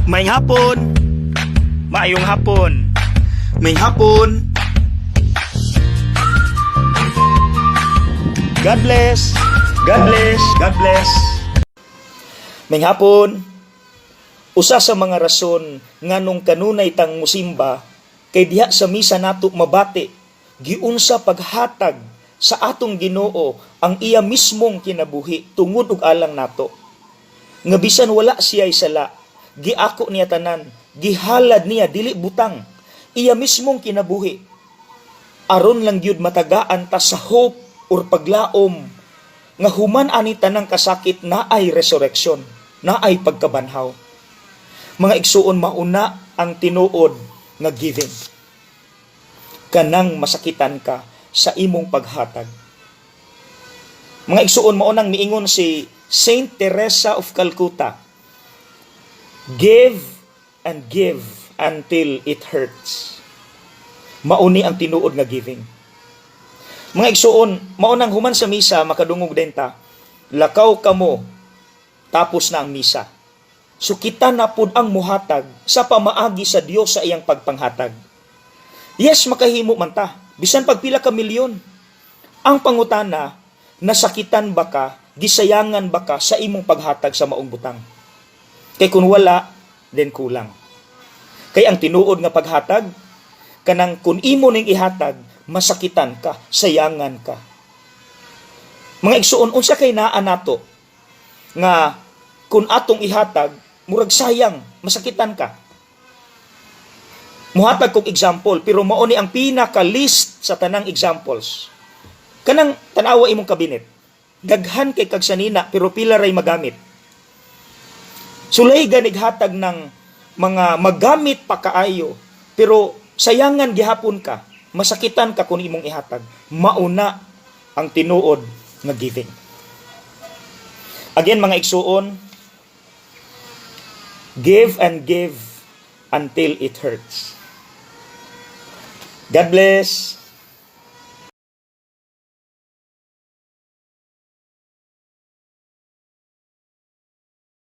Maayong hapon. Maayong hapon. May hapon. God bless. God bless. God bless. Maayong hapon. Usa sa mga rason nganong kanunay tang musimba kay diha sa misa nato mabati giunsa paghatag sa atong Ginoo ang iya mismong kinabuhi tungod ug alang nato. Nga bisan wala siya sala, giako niya tanan, gihalad niya dili butang iya mismong kinabuhi. Aron lang gyud matagaan ta sa hope or paglaom nga human ani tanang kasakit naay resurrection, naay pagkabanhaw. Mga igsuon, mauna ang tinuod nga giving. Kanang masakitan ka sa imong paghatag. Mga igsuon, maunang miingon si Saint Teresa of Calcutta, give and give until it hurts. Mauni ang tinuod nga giving. Mga igsuon, maunang human sa misa, makadungog din ta, lakaw kamo, tapos na ang misa. So kita na pud ang muhatag sa pamaagi sa Dios sa iyang pagpanghatag. Yes, makahimo man ta. Bisan pagpila ka milyon. Ang pangutana, nasakitan ba ka, gisayangan ba ka sa imong paghatag sa maong butang? Kay kung wala, then kulang. Kay ang tinuod nga paghatag, kanang kung imo ning ihatag, masakitan ka, sayangan ka. Mga igsuon, unsa kay naa nato nga kung atong ihatag, murag sayang, masakitan ka. Muhatag kong example, pero mao ni ang pinaka-list sa tanang examples. Kanang tanawa imong kabinet. Daghan kay kag sanina, pero pila ray magamit. Sulay ganig hatag ng mga magamit pa kaayo, pero sayangan gihapon ka, masakitan ka kung imong ihatag. Mauna ang tinuod nga giving. Again, mga igsuon, give and give until it hurts. God bless.